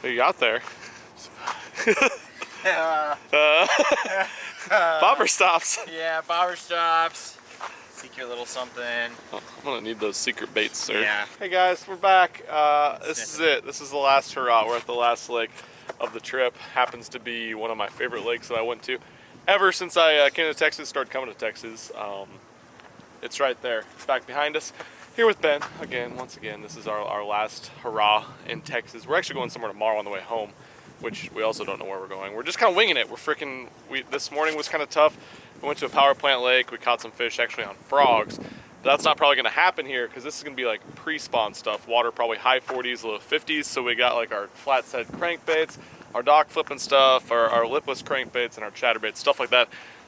What you got there? Bobber stops. Yeah, bobber stops. Secret little something. Oh, I'm gonna need those secret baits, sir. Yeah. Hey guys, we're back. This is it. This is the last hurrah. We're at the last lake of the trip. Happens to be one of my favorite lakes that I went to ever since I came to Texas, started coming to Texas. It's right there. It's back behind us. Here with Ben, once again, this is our last hurrah in Texas. We're actually going somewhere tomorrow on the way home, which we also don't know where we're going. We're just kind of winging it. This morning was kind of tough. We went to a power plant lake. We caught some fish actually on frogs. But that's not probably gonna happen here because this is gonna be like pre-spawn stuff. Water probably high 40s, low 50s. So we got like our flat set crankbaits, our dock flipping stuff, our lipless crankbaits, and our chatterbaits, stuff like that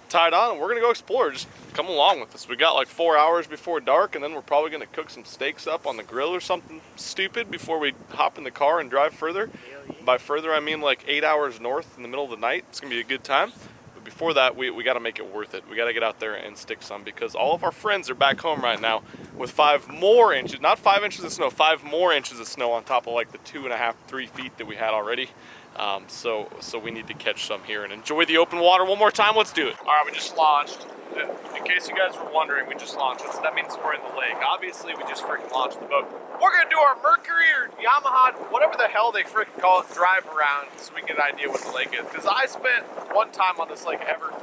tied on, and we're gonna go explore. Just come along with us. We got like 4 hours before dark, and then we're probably gonna cook some steaks up on the grill or something stupid before we hop in the car and drive further. By further I mean like 8 hours north in the middle of the night. It's gonna be a good time. But before that, we got to make it worth it. We got to get out there and stick some because all of our friends are back home right now with 5 more inches, not 5 inches of snow, 5 more inches of snow on top of like the 2.5, 3 feet that we had already. So we need to catch some here and enjoy the open water one more time. Let's do it. All right, we just launched. In case you guys were wondering, we just launched. That means we're in the lake. Obviously, we just freaking launched the boat. We're gonna do our Mercury or Yamaha, whatever the hell they freaking call it, drive around so we get an idea what the lake is. Because I spent one time on this lake ever,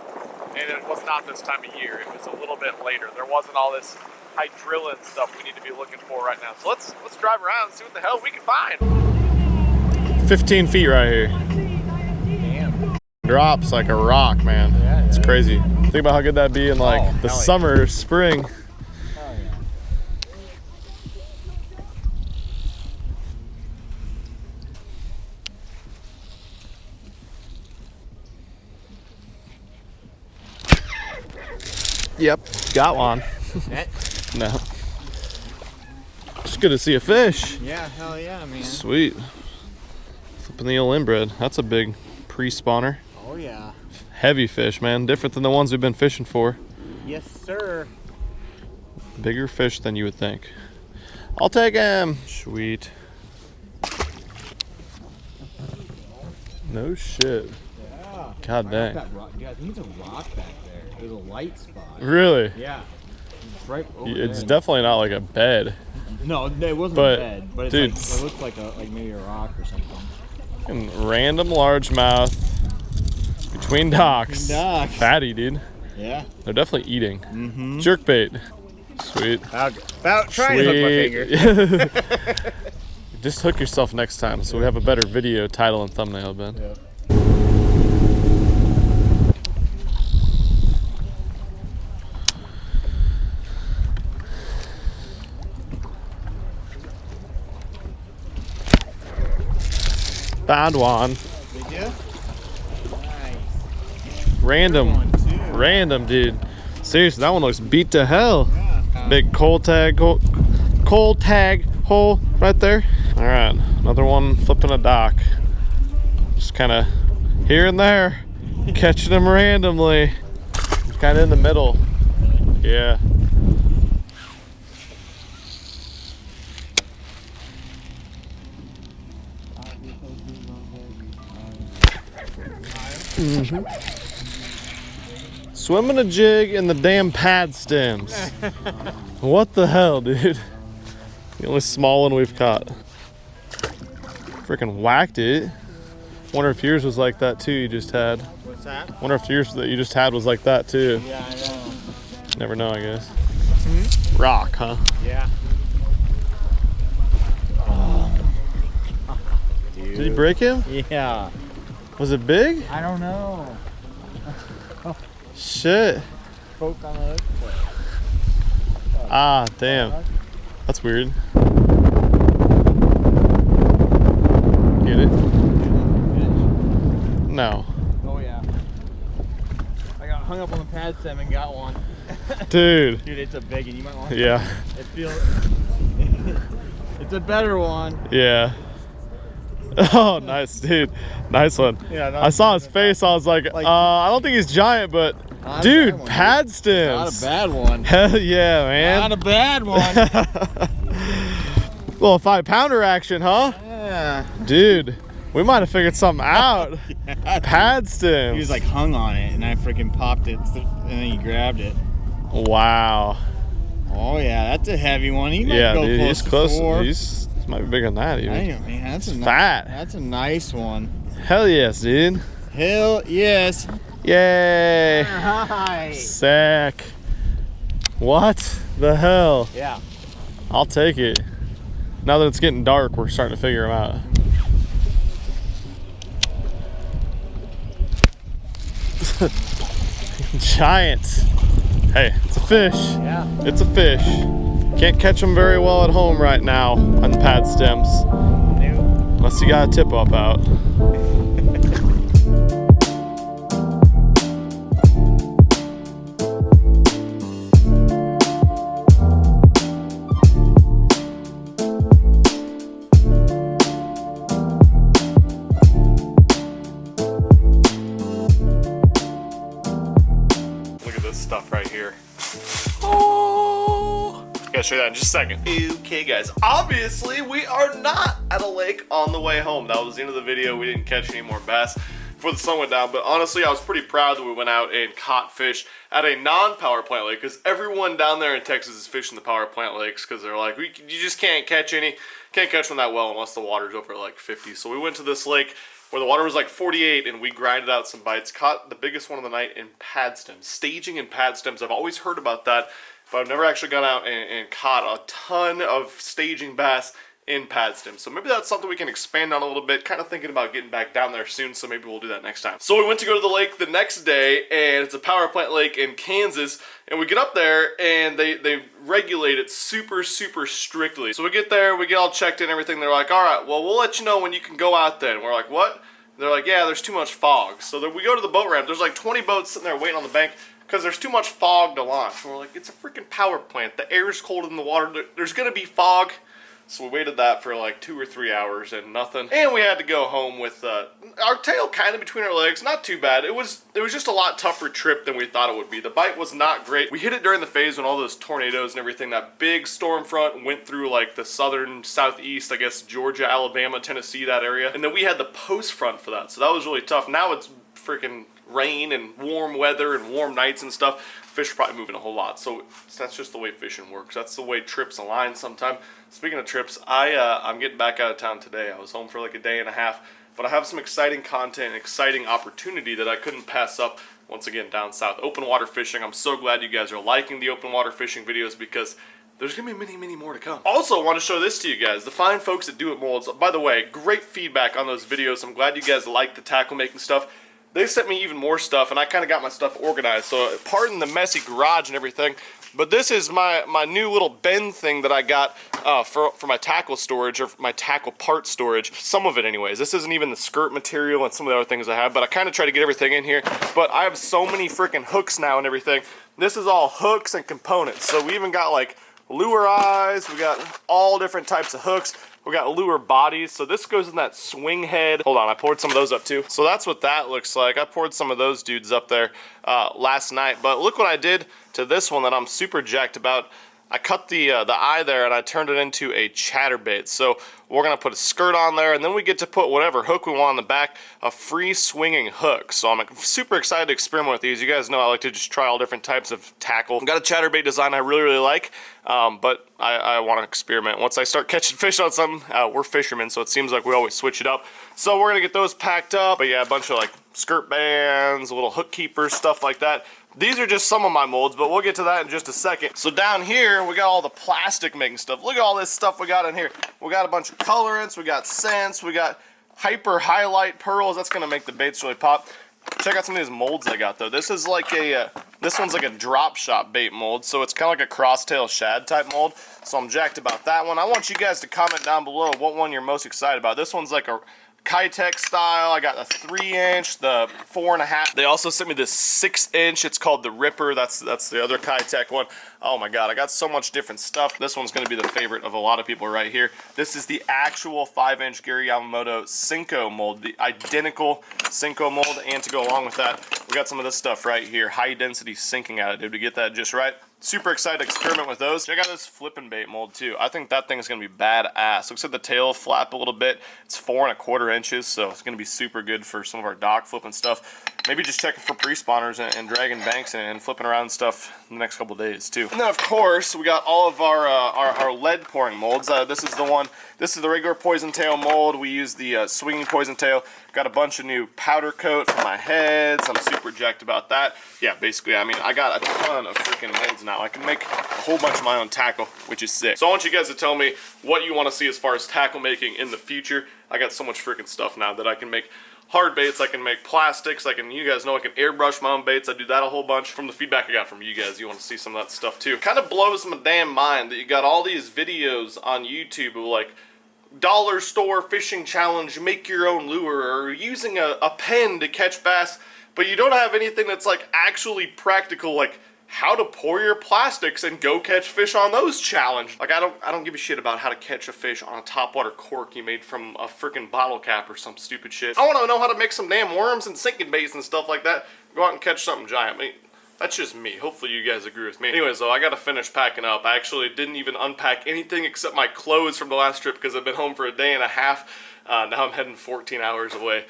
and it was not this time of year. It was a little bit later. There wasn't all this hydrilla stuff we need to be looking for right now. So let's drive around and see what the hell we can find. 15 feet right here. Damn. Drops like a rock, man. Yeah, it's crazy. Think about how good that'd be in like the summer, spring. Oh, yeah. Yep, got one. No. Just good to see a fish. Yeah, hell yeah, man. Sweet. Flipping the old inbred. That's a big pre-spawner. Oh yeah. Heavy fish, man. Different than the ones we've been fishing for. Yes, sir. Bigger fish than you would think. I'll take him. Sweet. No shit. Yeah. God dang. Yeah, I think it's a rock back there. There's a light spot. Really? Yeah. It's right over It's there. definitely not like a bed. No, it wasn't But, a bed, but it's dude, like, it looks like maybe a rock or something. And random largemouth between docks. Fatty, dude. Yeah. They're definitely eating. Mm-hmm. Jerkbait. Sweet. About trying to hook my finger. Just hook yourself next time so we have a better video title and thumbnail, Ben. Yeah. Found one. Did you? Nice. Random, dude. Seriously, that one looks beat to hell. Yeah. Big cold tag hole right there. All right, another one flipping a dock. Just kind of here and there, catching them randomly. Kind of in the middle. Yeah. Mm-hmm. Swimming a jig in the damn pad stems. What the hell, dude? The only small one we've caught. Freaking whacked it. Wonder if yours was like that too. You just had. What's that? Wonder if yours that you just had was like that too. Yeah, I know. Never know, I guess. Rock, huh? Yeah. Dude. Did you break him? Yeah. Was it big? I don't know. Shit. Poke on the hook. Ah, damn. That's weird. Get it? No. Oh yeah. I got hung up on the pad stem and got one. Dude. Dude, it's a big one. You might want to. Yeah. It feels. It's a better one. Yeah. Oh, nice, dude. Nice one. Yeah, I saw his face. I was like, I don't think he's giant, but dude, pad stems. Not a bad one. Hell yeah, man. Not a bad one. Little 5-pounder action, huh? Yeah. Dude, We might have figured something out. Yeah. Pad stems. He was like hung on it, and I freaking popped it, and then he grabbed it. Wow. Oh yeah, that's a heavy one. He might go dude, close he's to close. 4. He might be bigger than that even. Damn, man, that's fat. That's a nice one. Hell yes, dude. Hell yes. Yay. Hi. Sick. What the hell? Yeah. I'll take it. Now that it's getting dark, we're starting to figure them out. Giant. Hey, it's a fish. Yeah. It's a fish. Can't catch them very well at home right now on pad stems. No. Unless you got a tip up out. Stuff right here. Oh, gotta show you that in just a second. Okay guys, obviously we are not at a lake on the way home. That was the end of the video. We didn't catch any more bass before the sun went down, but honestly I was pretty proud that we went out and caught fish at a non-power plant lake, because everyone down there in Texas is fishing the power plant lakes because they're like, you just can't catch them that well unless the water's over like 50. So we went to this lake where the water was like 48, and we grinded out some bites. Caught the biggest one of the night in pad stems. Staging in pad stems. I've always heard about that, but I've never actually gone out and caught a ton of staging bass in pad stems. So maybe that's something we can expand on a little bit. Kind of thinking about getting back down there soon, so maybe we'll do that next time. So we went to go to the lake the next day, and it's a power plant lake in Kansas, and we get up there and they regulate it super strictly. So we get there, we get all checked in and everything. They're like, all right, well, we'll let you know when you can go out then. And we're like, what? They're like, yeah, there's too much fog. So then we go to the boat ramp. There's like 20 boats sitting there waiting on the bank because there's too much fog to launch. And we're like, it's a freaking power plant. The air's cold in the water. There's gonna be fog. So we waited that for like 2 or 3 hours and nothing. And we had to go home with our tail kind of between our legs. Not too bad. It was just a lot tougher trip than we thought it would be. The bite was not great. We hit it during the phase when all those tornadoes and everything, that big storm front went through like the southern, southeast, I guess, Georgia, Alabama, Tennessee, that area. And then we had the post front for that. So that was really tough. Now it's freaking rain and warm weather and warm nights and stuff. Fish are probably moving a whole lot. So that's just the way fishing works. That's the way trips align sometimes. Speaking of trips, I'm getting back out of town today. I was home for like a day and a half, but I have some exciting content, exciting opportunity that I couldn't pass up. Once again, down south, open water fishing. I'm so glad you guys are liking the open water fishing videos because there's gonna be many more to come. Also, I want to show this to you guys. The fine folks at Do It Molds. By the way, great feedback on those videos. I'm glad you guys like the tackle making stuff. They sent me even more stuff, and I kind of got my stuff organized. So pardon the messy garage and everything, but this is my new little bin thing that I got for my tackle storage, or my tackle part storage. Some of it anyways. This isn't even the skirt material and some of the other things I have, but I kind of try to get everything in here. But I have so many freaking hooks now and everything. This is all hooks and components. So we even got like lure eyes, we got all different types of hooks. We got lure bodies, so this goes in that swing head. Hold on, I poured some of those up too. So that's what that looks like. I poured some of those dudes up there last night, but look what I did to this one that I'm super jacked about. I cut the eye there and I turned it into a chatterbait. So we're gonna put a skirt on there, and then we get to put whatever hook we want on the back, a free swinging hook. So I'm super excited to experiment with these. You guys know I like to just try all different types of tackle. I've got a chatterbait design I really like, but I want to experiment. Once I start catching fish on something, we're fishermen, so it seems like we always switch it up. So we're gonna get those packed up. But yeah, a bunch of like skirt bands, little hook keepers, stuff like that. These are just some of my molds, but we'll get to that in just a second. So down here, we got all the plastic making stuff. Look at all this stuff we got in here. We got a bunch of colorants, we got scents, we got hyper highlight pearls. That's gonna make the baits really pop. Check out some of these molds I got though. This is like this one's like a drop shot bait mold, so it's kind of like a crosstail shad type mold. So I'm jacked about that one. I want you guys to comment down below what one you're most excited about. This one's like a Kitech style. I got a 3-inch, the 4.5. They also sent me this 6-inch. It's called the Ripper. That's the other Kitech one. Oh my god, I got so much different stuff. This one's going to be the favorite of a lot of people right here. This is the actual 5-inch Gary Yamamoto Senko mold, the identical Senko mold. And to go along with that, we got some of this stuff right here, high density sinking additive to get that just right. super excited to experiment with those. Check out this flipping bait mold too. I think that thing's gonna be badass. Looks like the tail flap a little bit. It's 4 1/4 inches, so it's gonna be super good for some of our dock flipping stuff. Maybe just checking for pre-spawners and dragging banks and flipping around stuff in the next couple days too. And then of course we got all of our lead pouring molds. This is the one. This is the regular poison tail mold. We use the swinging poison tail. Got a bunch of new powder coat for my heads. I'm super jacked about that. Yeah, basically, I mean, I got a ton of freaking molds now. I can make a whole bunch of my own tackle, which is sick. So I want you guys to tell me what you want to see as far as tackle making in the future. I got so much freaking stuff now that I can make hard baits, I can make plastics, you guys know I can airbrush my own baits. I do that a whole bunch. From the feedback I got from you guys, you want to see some of that stuff too. Kind of blows my damn mind that you got all these videos on YouTube of like, dollar store fishing challenge, make your own lure, or using a pen to catch bass, but you don't have anything that's like actually practical, like how to pour your plastics and go catch fish on those challenge. Like I don't give a shit about how to catch a fish on a topwater cork you made from a freaking bottle cap or some stupid shit. I want to know how to make some damn worms and sinking baits and stuff like that. Go out and catch something giant. I mean, that's just me. Hopefully you guys agree with me. Anyways though, I gotta finish packing up. I actually didn't even unpack anything except my clothes from the last trip because I've been home for a day and a half. Now I'm heading 14 hours away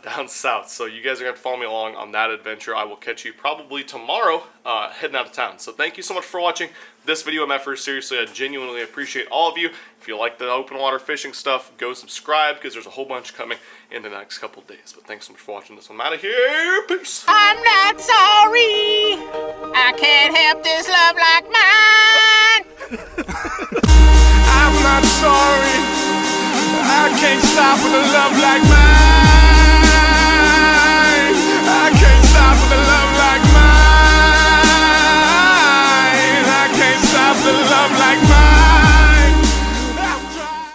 down south. So you guys are gonna have to follow me along on that adventure. I will catch you probably tomorrow heading out of town. So thank you so much for watching this video of effort. Seriously, I genuinely appreciate all of you. If you like the open water fishing stuff, go subscribe because there's a whole bunch coming in the next couple days. But thanks so much for watching this one. I'm out of here. Peace. I'm not sorry. I can't help this love like mine. I'm not sorry. I can't stop with a love like mine.